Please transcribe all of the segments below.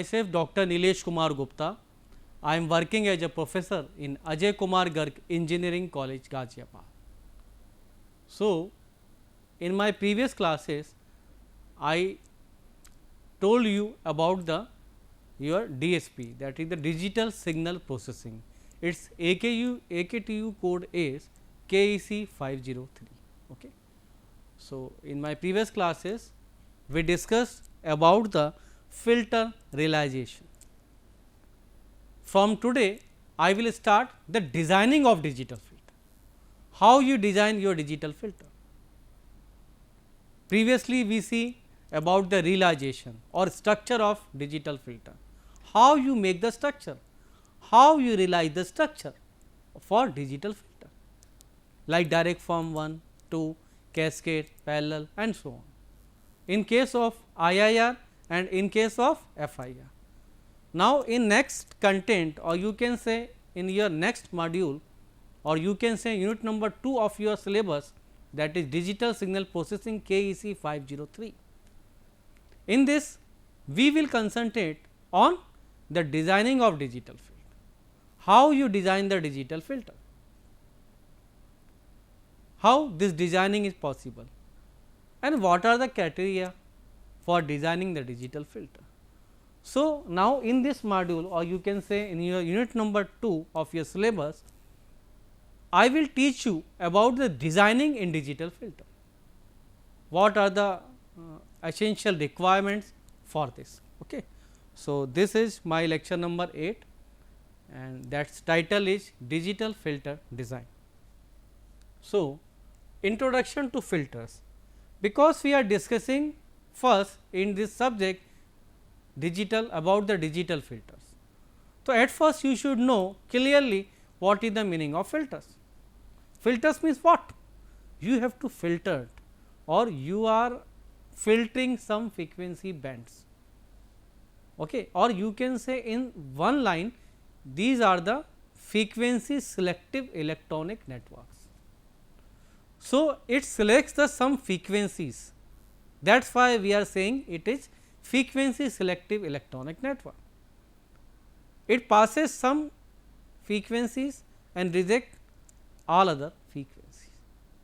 myself Dr. Nilesh Kumar Gupta. I am working as a professor in Ajay Kumar Garg Engineering College, Ghaziabad. So, in my previous classes, I told you about the your DSP, that is the digital signal processing. Its AKTU code is KEC 503. Okay. So, in my previous classes, we discussed about the filter realization. From today, I will start the designing of digital filter. How you design your digital filter? Previously, we see about the realization or structure of digital filter. How you make the structure? How you realize the structure for digital filter, like direct form 1, 2, cascade, parallel and so on. In case of IIR and in case of FIR. Now, in next content, or you can say in your next module, or you can say unit number 2 of your syllabus, that is digital signal processing KEC 503. In this, we will concentrate on the designing of digital filter. How you design the digital filter? How this designing is possible? And what are the criteria for designing the digital filter? So, now in this module, or you can say in your unit number 2 of your syllabus, I will teach you about the designing in digital filter. What are the essential requirements for this? Okay. So, this is my lecture number 8 and that title is digital filter design. So, introduction to filters, because we are discussing first in this subject digital about the digital filters. So, at first you should know clearly what is the meaning of filters. Filters means what? You have to filter or you are filtering some frequency bands, okay. Or you can say in one line, these are the frequency selective electronic networks. So, it selects the some frequencies, that is why we are saying it is frequency selective electronic network. It passes some frequencies and reject all other frequencies.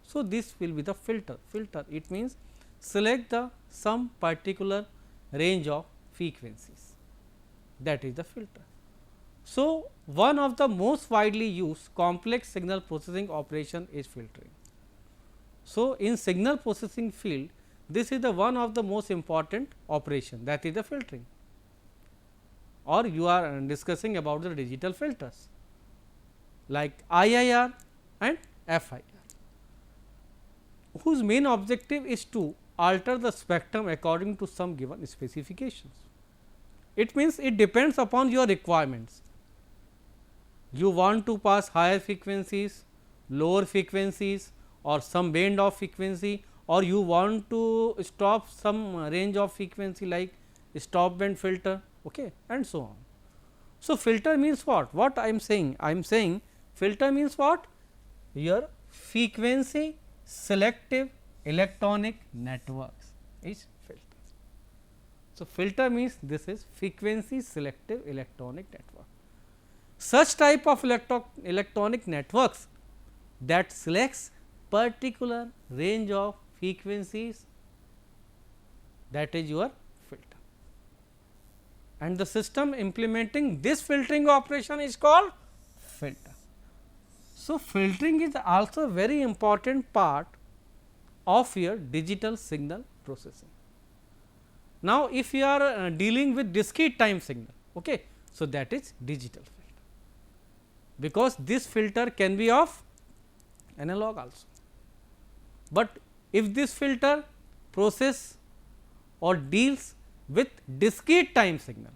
So, this will be the filter. Filter, it means select the some particular range of frequencies, that is the filter. So, one of the most widely used complex signal processing operation is filtering. So, in signal processing field, this is the one of the most important operation, that is the filtering, or you are discussing about the digital filters like IIR and FIR, whose main objective is to alter the spectrum according to some given specifications. It means it depends upon your requirements. You want to pass higher frequencies, lower frequencies or some band of frequency, or you want to stop some range of frequency like stop band filter, okay, and so on. So, filter means what? What I am saying? I am saying filter means what? Your frequency selective electronic networks is filter. So, filter means this is frequency selective electronic network. Such type of electronic networks that selects particular range of frequencies, that is your filter, and the system implementing this filtering operation is called filter. So, filtering is also very important part of your digital signal processing. Now, if you are dealing with discrete time signal, okay, so that is digital filter, because this filter can be of analog also. But if this filter process or deals with discrete time signal,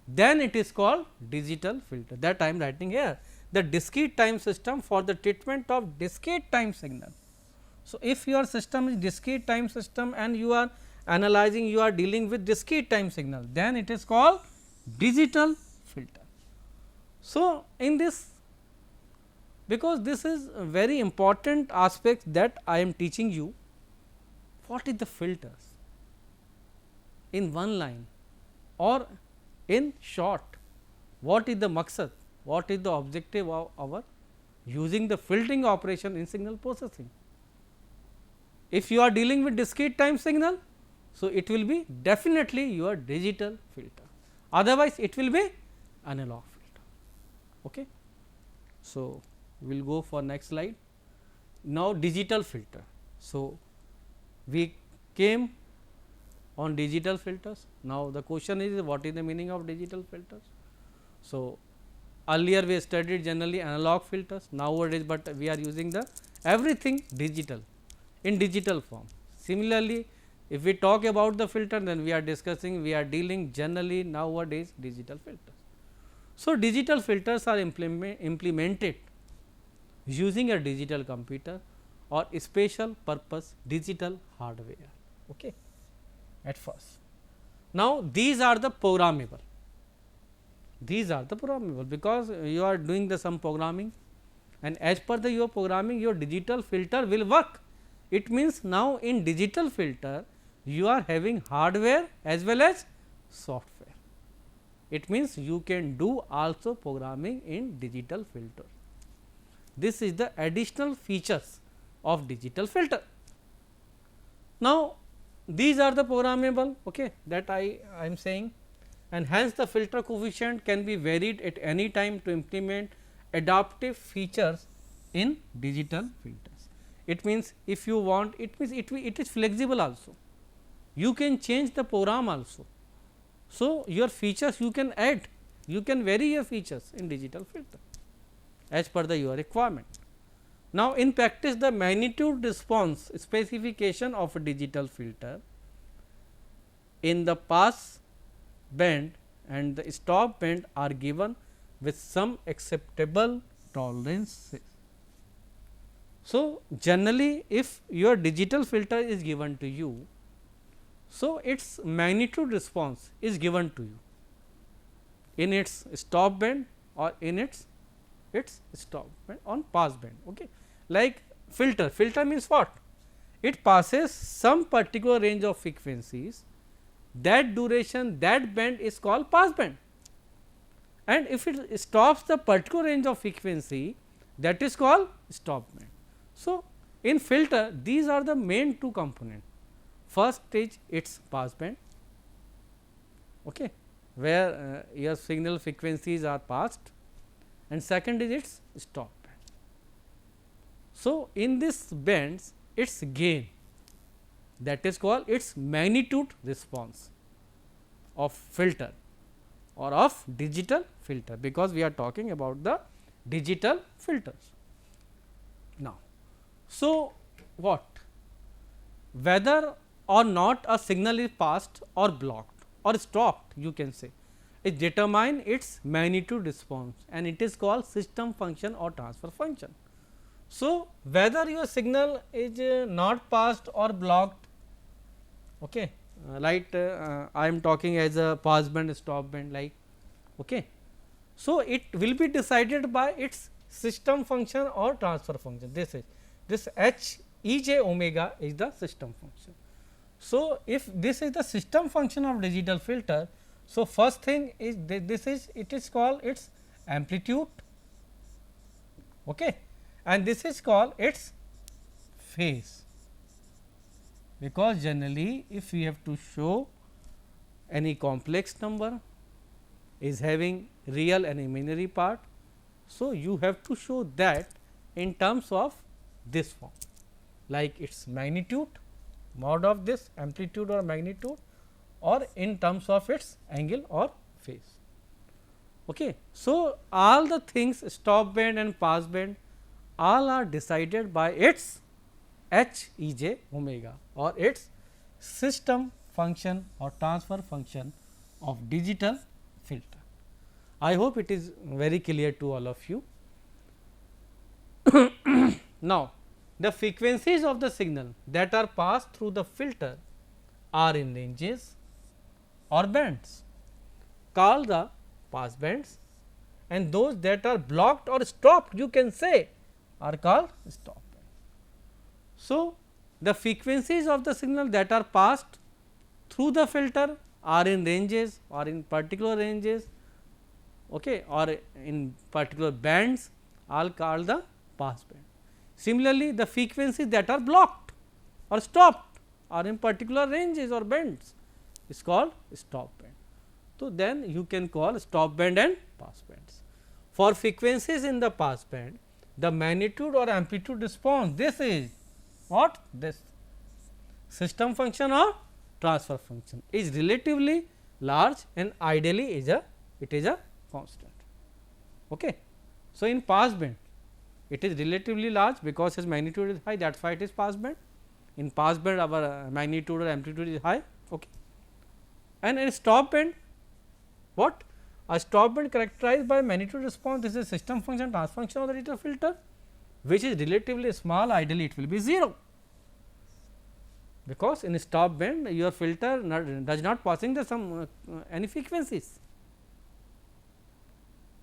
then it is called digital filter, that I am writing here, the discrete time system for the treatment of discrete time signal. So, if your system is discrete time system and you are analyzing, you are dealing with discrete time signal, then it is called digital filter. So, in this, because this is a very important aspect that I am teaching you, what is the filters in one line, or In short, what is the maqsad? What is the objective of our using the filtering operation in signal processing? If you are dealing with discrete time signal, so it will be definitely your digital filter, otherwise it will be analog filter. Okay. So, we will go for next slide. Now, digital filter. So, we came on digital filters. Now, the question is what is the meaning of digital filters? So, earlier we studied generally analog filters, nowadays, but we are using the everything digital in digital form. Similarly, if we talk about the filter, then we are discussing, we are dealing generally nowadays digital filters. So, digital filters are implemented using a digital computer or special purpose digital hardware. Okay. At first, now these are the programmable. These are the programmable because you are doing the some programming, and as per the your programming, your digital filter will work. It means now in digital filter you are having hardware as well as software. It means you can do also programming in digital filter. This is the additional features of digital filter. Now, these are the programmable, okay, that I am saying, and hence the filter coefficient can be varied at any time to implement adaptive features in digital filters. It means if you want, it means it is flexible also. You can change the program also. So, your features you can add, you can vary your features in digital filter as per the your requirement. Now, in practice, the magnitude response specification of a digital filter in the pass band and the stop band are given with some acceptable tolerances. So, generally if your digital filter is given to you, so its magnitude response is given to you in its stop band or in its stop band on pass band. Okay. Like filter means what? It passes some particular range of frequencies, that duration, that band is called pass band, and if it stops the particular range of frequency, that is called stop band. So, in filter these are the main two components. First is its pass band, okay, where your signal frequencies are passed, and second is its stop band. So, in this bands its gain, that is called its magnitude response of filter or of digital filter, because we are talking about the digital filters. Now, so what? Whether or not a signal is passed or blocked or stopped, you can say, it determine its magnitude response, and it is called system function or transfer function. So, whether your signal is not passed or blocked, okay, like I am talking as a pass band, stop band, like, okay. So, it will be decided by its system function or transfer function. This h e j omega is the system function. So, if this is the system function of digital filter, so first thing is it is called its amplitude, okay, and this is called its phase, because generally if we have to show any complex number is having real and imaginary part, so you have to show that in terms of this form, like its magnitude, mod of this amplitude or magnitude, or in terms of its angle or phase. Okay. So, all the things stop band and pass band all are decided by its h e j omega or its system function or transfer function of digital filter. I hope it is very clear to all of you. Now, the frequencies of the signal that are passed through the filter are in ranges or bands called the pass bands, and those that are blocked or stopped, you can say, are called stop bands. So, the frequencies of the signal that are passed through the filter are in ranges or in particular ranges, okay, or in particular bands, all called the pass band. Similarly, the frequencies that are blocked or stopped or in particular ranges or bands is called stop band. So, then you can call stop band and pass bands. For frequencies in the pass band, the magnitude or amplitude response, this is what? This system function or transfer function is relatively large and ideally it is a constant. Okay. So, in pass band it is relatively large because its magnitude is high, that is why it is pass band. In pass band our magnitude or amplitude is high. Okay. And in stop band, what? A stop band characterized by magnitude response, this is system function transfer function of the digital filter, which is relatively small, ideally it will be 0, because in stop band your filter does not passing the some any frequencies.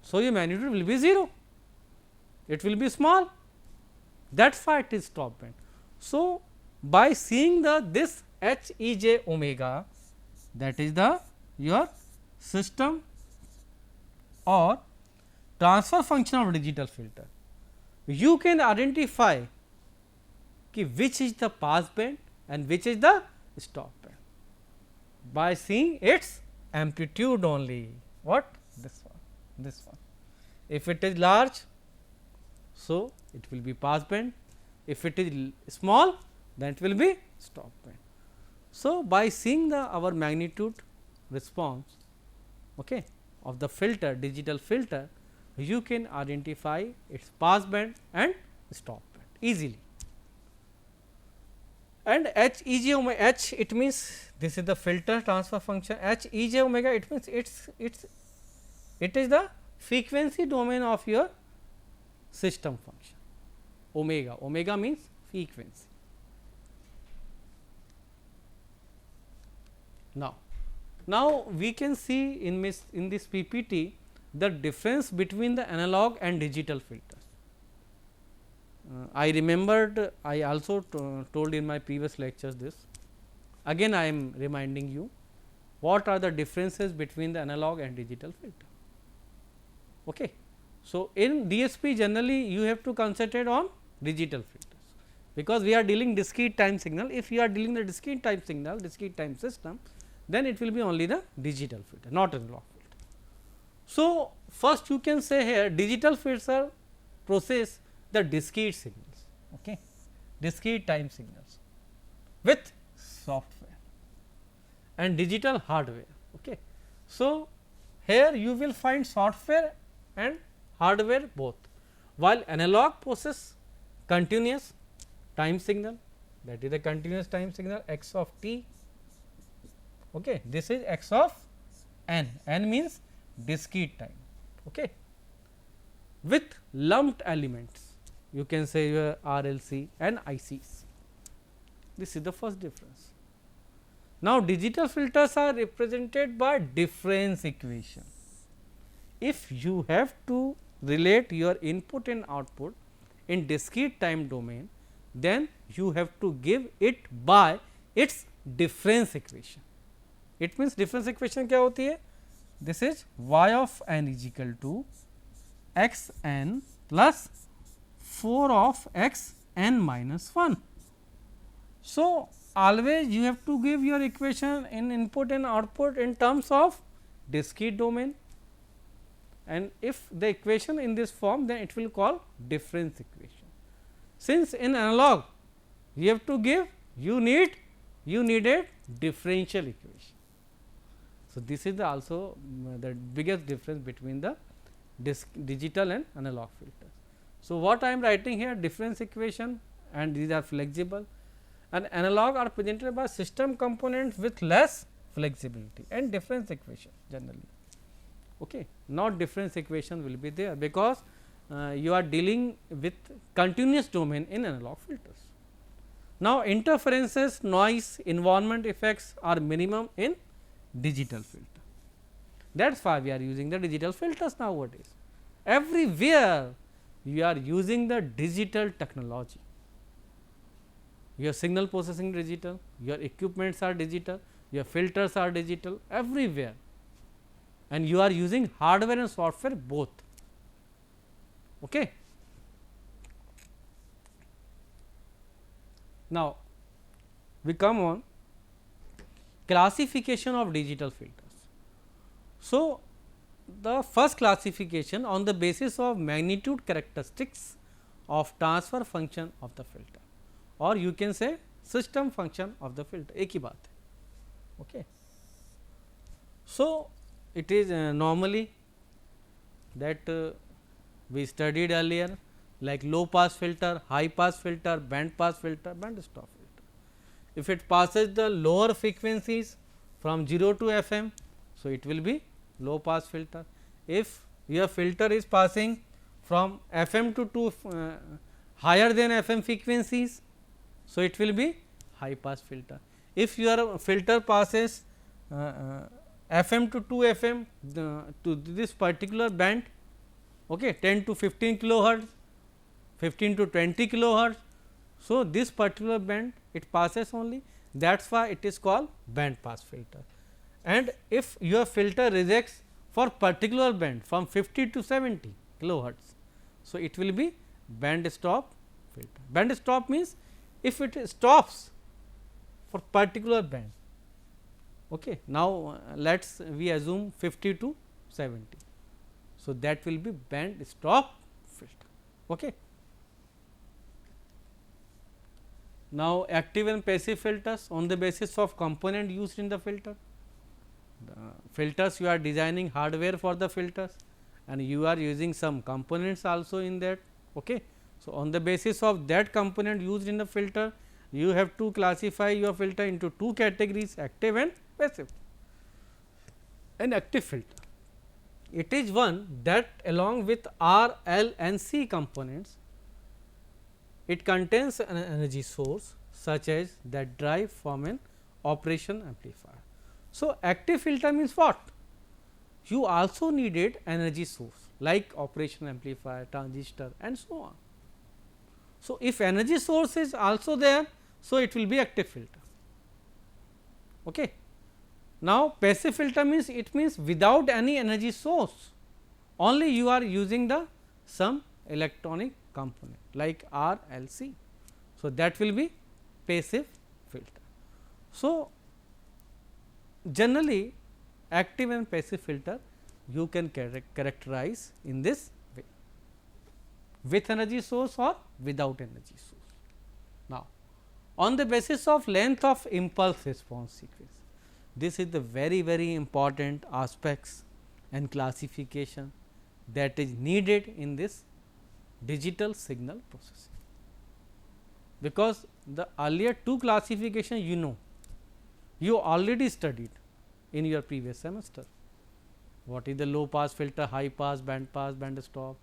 So, your magnitude will be 0, it will be small, that is why it is stop band. So, by seeing the this h e j omega, that is the your system or transfer function of digital filter, you can identify ki which is the pass band and which is the stop band by seeing its amplitude only. What? This one, this one. If it is large, so it will be pass band. If it is small, then it will be stop band. So, by seeing the our magnitude response, okay, of the filter, digital filter, you can identify its pass band and stop band easily. And h e j omega, h it means this is the filter transfer function, h e j omega it means it is the frequency domain of your system function. Omega, omega means frequency. Now we can see in this PPT the difference between the analog and digital filters. I remembered, I also told in my previous lectures this. Again I am reminding you what are the differences between the analog and digital filter. Okay. So, in DSP generally you have to concentrate on digital filters, because we are dealing discrete time signal. If you are dealing the discrete time signal, discrete time system, then it will be only the digital filter, not analog filter. So, first you can say here digital filter process the discrete signals, okay, discrete time signals with software and digital hardware. Okay. So, here you will find software and hardware both, while analog process continuous time signal, that is the continuous time signal x of t. Okay. This is x of n, n means discrete time, okay, with lumped elements, you can say your RLC and ICs. This is the first difference. Now, digital filters are represented by difference equation. If you have to relate your input and output in discrete time domain, then you have to give it by its difference equation. It means difference equation क्या होती है? This is y of n is equal to x n plus 4 of x n minus 1. So, always you have to give your equation in input and output in terms of discrete domain, and if the equation in this form, then it will call difference equation. Since in analog you have to give, you need a differential equation. So, this is the also the biggest difference between the digital and analog filters. So, what I am writing here, difference equation, and these are flexible, and analog are presented by system components with less flexibility, and difference equation generally. Okay. Not difference equation will be there, because you are dealing with continuous domain in analog filters. Now, interferences, noise, environment effects are minimum in digital filter. That is why we are using the digital filters nowadays. Everywhere you are using the digital technology. Your signal processing digital, your equipments are digital. your filters are digital everywhere, and you are using hardware and software both. Okay. Now, we come on classification of digital filters. So, the first classification on the basis of magnitude characteristics of transfer function of the filter, or you can say system function of the filter, एक ही बात है. Okay. So, it is normally that we studied earlier, like low pass filter, high pass filter, band pass filter, band stop filter. If it passes the lower frequencies from 0 to FM, so it will be low pass filter. If your filter is passing from FM to higher than FM frequencies, so it will be high pass filter. If your filter passes FM to 2 FM to this particular band, okay, 10 to 15 kilohertz, 15 to 20 kilohertz. So, this particular band it passes only, that is why it is called band pass filter. And if your filter rejects for particular band from 50 to 70 kilohertz, so it will be band stop filter. Band stop means if it stops for particular band. Okay. Now, let us we assume 50 to 70. So, that will be band stop filter. Okay. Now, active and passive filters on the basis of component used in the filter. The filters you are designing hardware for the filters, and you are using some components also in that. Okay. So, on the basis of that component used in the filter, you have to classify your filter into two categories, active and passive. An active filter, it is one that along with R, L and C components, it contains an energy source such as that drive from an operation amplifier. So, active filter means what? You also needed energy source like operation amplifier, transistor and so on. So, if energy source is also there, so it will be active filter. Okay. Now, passive filter means it means without any energy source, only you are using the some electronic component like R, L, C. So, that will be passive filter. So, generally active and passive filter you can characterize in this way, with energy source or without energy source. Now, on the basis of length of impulse response sequence, this is the very important aspects and classification that is needed in this digital signal processing, because the earlier two classification you already studied in your previous semester. What is the low pass filter, high pass, band stop,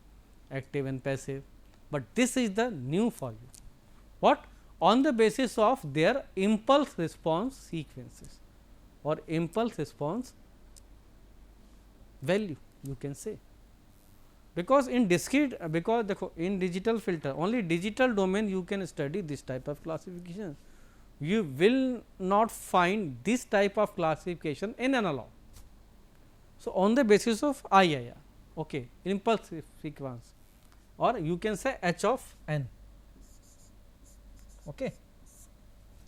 active and passive, but this is the new for you. What? On the basis of their impulse response sequences or impulse response value, you can say. Because in discrete, because in digital filter only digital domain you can study this type of classification. You will not find this type of classification in analog. So, on the basis of IIR, okay, impulse sequence, or you can say H of n. Okay.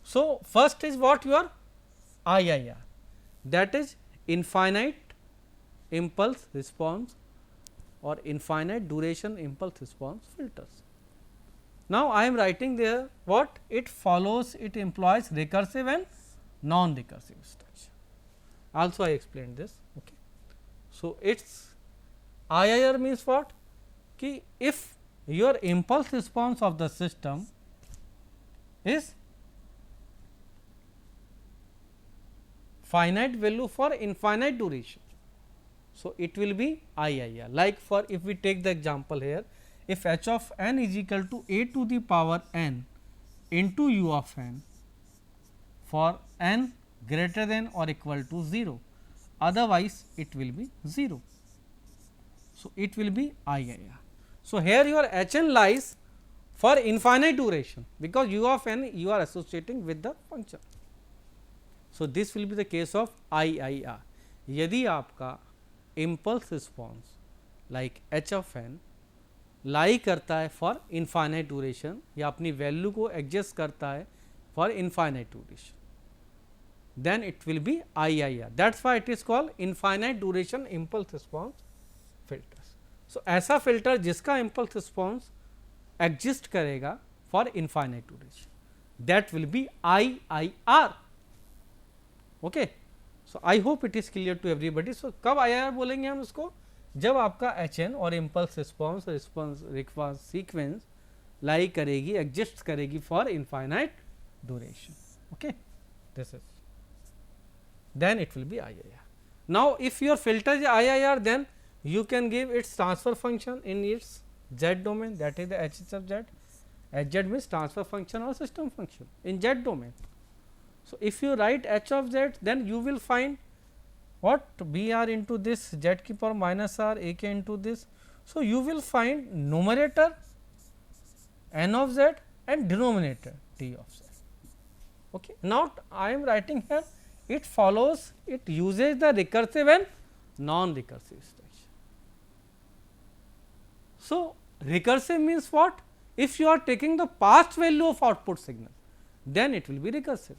So, first is what your IIR, that is infinite impulse response or infinite duration impulse response filters. Now, I am writing there what it follows, it employs recursive and non-recursive structure. Also, I explained this. Okay. So, its IIR means what? Ki if your impulse response of the system is finite value for infinite duration, so it will be IIR. Like for if we take the example here, if h of n is equal to a to the power n into u of n for n greater than or equal to 0, otherwise it will be 0. So, it will be IIR. So, here your h n lies for infinite duration, because u of n you are associating with the function. So this will be the case of IIR. यदि आपका impulse response like h of n लाई करता है for infinite duration या अपनी value को adjust करता है for infinite duration, then it will be IIR. That's why it is called infinite duration impulse response filters. So ऐसा फिल्टर जिसका impulse response exist करेगा for infinite duration, that will be IIR. Okay. So I hope it is clear to everybody. So कब IIR बोलेंगे हम उसको, जब आपका HN और impulse response response sequence लाई करेगी, exist करेगी for infinite duration. Okay. This is, then it will be IIR. Now if your filter is IIR, then you can give its transfer function in its Z domain, that is the H of Z. Hz means transfer function or system function in Z domain. So if you write H of Z, then you will find what, BR into this Z ki power minus R AK into this. So you will find numerator N of Z and denominator T of Z. Okay. Now I am writing here, it follows, it uses the recursive and non-recursive structure. So recursive means what? If you are taking the past value of output signal, then it will be recursive.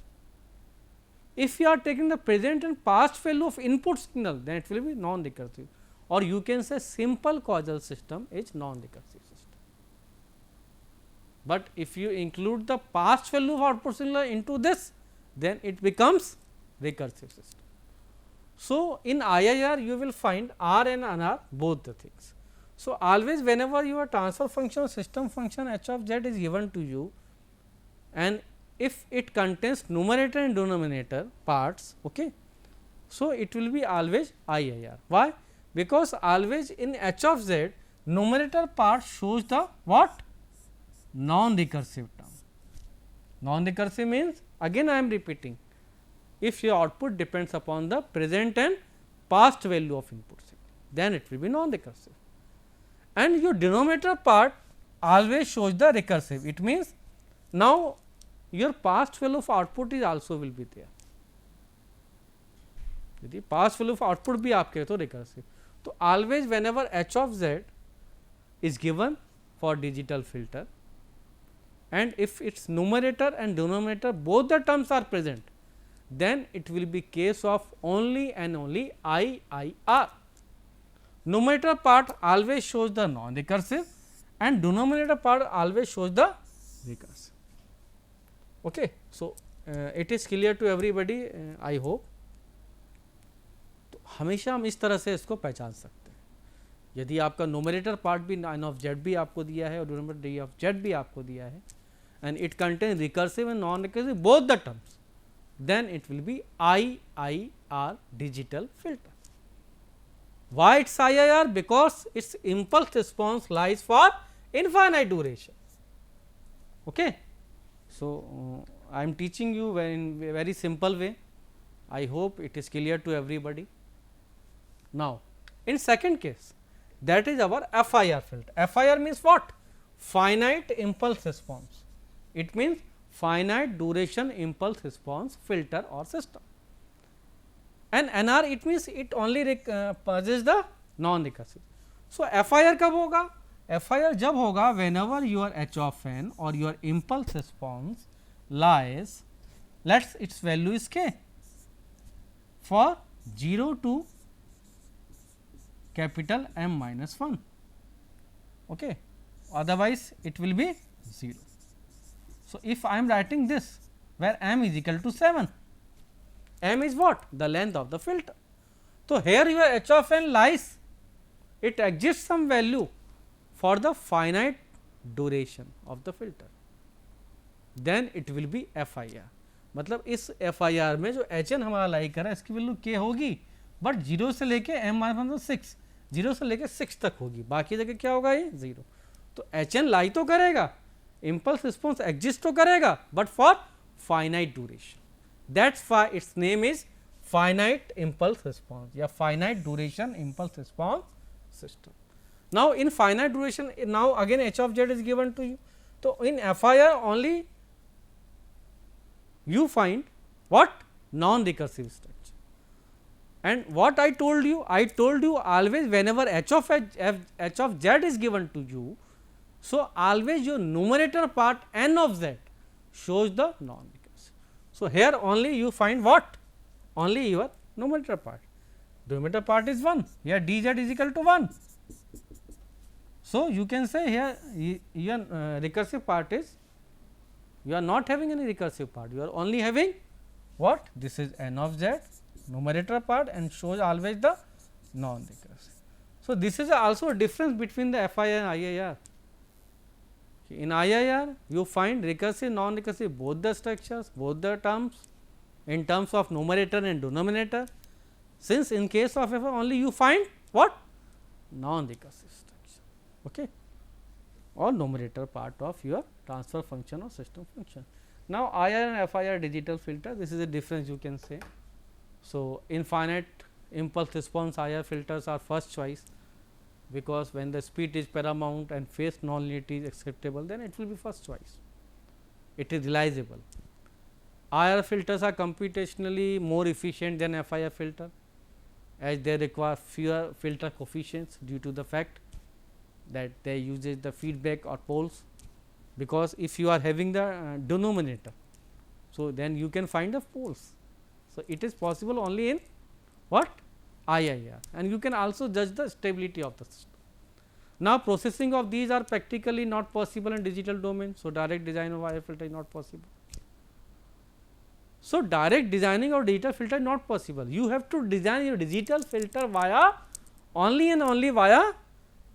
If you are taking the present and past value of input signal, then it will be non-recursive, or you can say simple causal system is non-recursive system. But if you include the past value of output signal into this, then it becomes recursive system. So in IIR you will find R and NR both the things. So always whenever your transfer function or system function H of Z is given to you, and if it contains numerator and denominator parts, okay, so it will be always IIR. Why? Because always in H of Z numerator part shows the what? Non-recursive term. Non-recursive means, again I am repeating, if your output depends upon the present and past value of input signal, then it will be non-recursive. And your denominator part always shows the recursive. It means now your past value of output is also will be there. यदि past value of output भी आपके तो recursive. तो always whenever H of Z is given for digital filter, and if its numerator and denominator both the terms are present, then it will be case of only and only IIR. Numerator part always shows the non-recursive and denominator part always shows the recursive. Okay. So it is clear to everybody, I hope. तो हमेशा हम इस तरह से इसको पहचान सकते हैं. यदि आपका numerator part भी n of z भी आपको दिया है और denominator d of z भी आपको दिया है, and it contains recursive and non-recursive both the terms, then it will be IIR digital filter. Why it's IIR? Because its impulse response lies for infinite duration. Okay. So I am teaching you in a very simple way. I hope it is clear to everybody. Now in second case, that is our FIR filter. FIR means what? Finite impulse response. It means finite duration impulse response filter or system. And NR, it means it only possesses the non-recursive. So FIR कब होगा? FIR जब होगा whenever your H of n or your impulse response lies, let's its value is k, for 0 to capital M minus 1. Okay. Otherwise it will be 0. So if I am writing this where M is equal to 7, M is what? The length of the filter. So here your H of n lies, it exists some value for the finite duration of the filter, then it will be FIR. मतलब इस FIR में जो HN हमारा लाई कर रहा है इसकी value k होगी, बट 0 से लेके m माइनस 6, 0 से लेके 6 तक होगी, बाकी जगह क्या होगा ये 0. तो HN लाई तो करेगा, impulse response exist तो करेगा, but for finite duration. That's why its name is finite impulse response या finite duration impulse response system. Now in finite duration, now again H of Z is given to you. So in FIR only you find what? non-recursive structure. And what I told you always whenever h of z is given to you, so always your numerator part n of z shows the non-recursive. So, here only you find what? Only your numerator part. Numerator part is 1, here dz is equal to 1. So, you can say here your recursive part is, you are not having any recursive part, you are only having what? This is n of z numerator part and shows always the non-recursive. So, this is also a difference between the FIR and IIR. In IIR you find recursive, non-recursive both the structures, both the terms in terms of numerator and denominator, since in case of FIR only you find what? Non-recursive structure, okay, or numerator part of your transfer function or system function. Now, IIR and FIR digital filter, this is a difference you can say. So, infinite impulse response IR filters are first choice, because when the speed is paramount and phase nonlinearity is acceptable, then it will be first choice, it is realizable. IR filters are computationally more efficient than FIR filter, as they require fewer filter coefficients due to the fact that they uses the feedback or poles, because if you are having the denominator, so then you can find the poles. So, it is possible only in what? IIR, and you can also judge the stability of the system. Now, processing of these are practically not possible in digital domain. So, direct design of IR filter is not possible. So, direct designing of digital filter is not possible. You have to design your digital filter via only and only via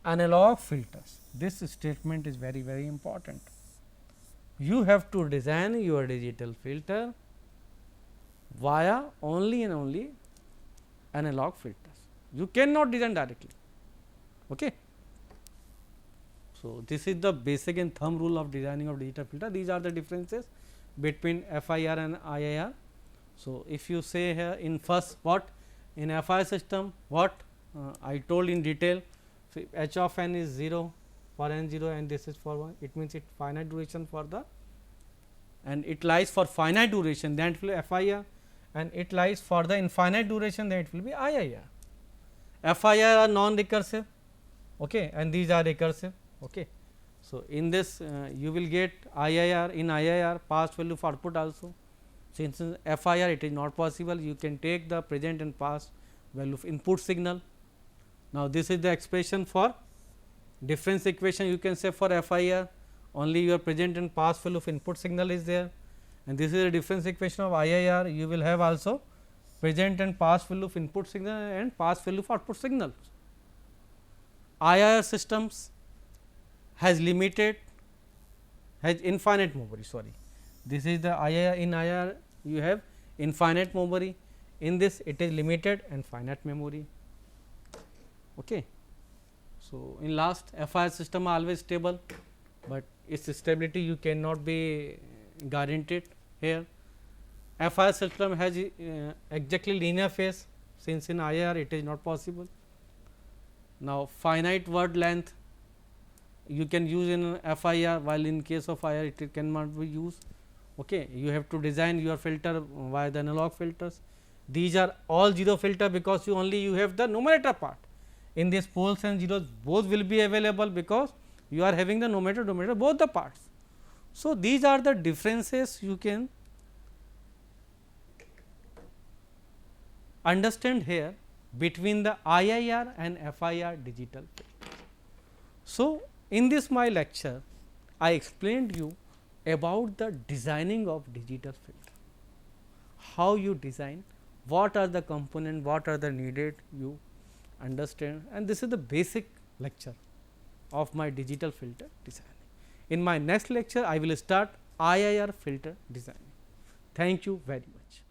analog filters. This statement is very, very important. You have to design your digital filter via only and only analog filters. You cannot design directly. Okay. So, this is the basic and thumb rule of designing of digital filter. These are the differences between FIR and IIR. So, if you say here in first what? In FIR system what? I told in detail. So, h of n is 0 for n 0 and this is for 1, it means it finite duration for the, and it lies for finite duration, then it will be FIR, and it lies for the infinite duration, then it will be IIR. FIR are non-recursive, okay, and these are recursive. Okay. So, in this you will get IIR, in IIR past value for output also, since in FIR it is not possible, you can take the present and past value of input signal. Now, this is the expression for difference equation, you can say for FIR only your present and past value of input signal is there, and this is a difference equation of IIR, you will have also present and past value of input signal and past value of output signal. IIR systems has limited, has infinite memory, sorry, this is the IIR, in IIR you have infinite memory, in this it is limited and finite memory. Okay. So, in last FIR system are always stable, but its stability you cannot be guaranteed here. FIR system has exactly linear phase, since in IIR it is not possible. Now, finite word length you can use in FIR, while in case of IIR it cannot be used. Okay. You have to design your filter via the analog filters. These are all 0 filter, because you have the numerator part. In this poles and zeros both will be available, because you are having the numerator denominator both the parts. So, these are the differences you can understand here between the IIR and FIR digital filter. So, in this my lecture I explained you about the designing of digital filter, how you design, what are the components, what are the needed you understand, and this is the basic lecture of my digital filter designing. In my next lecture I will start IIR filter designing. Thank you very much.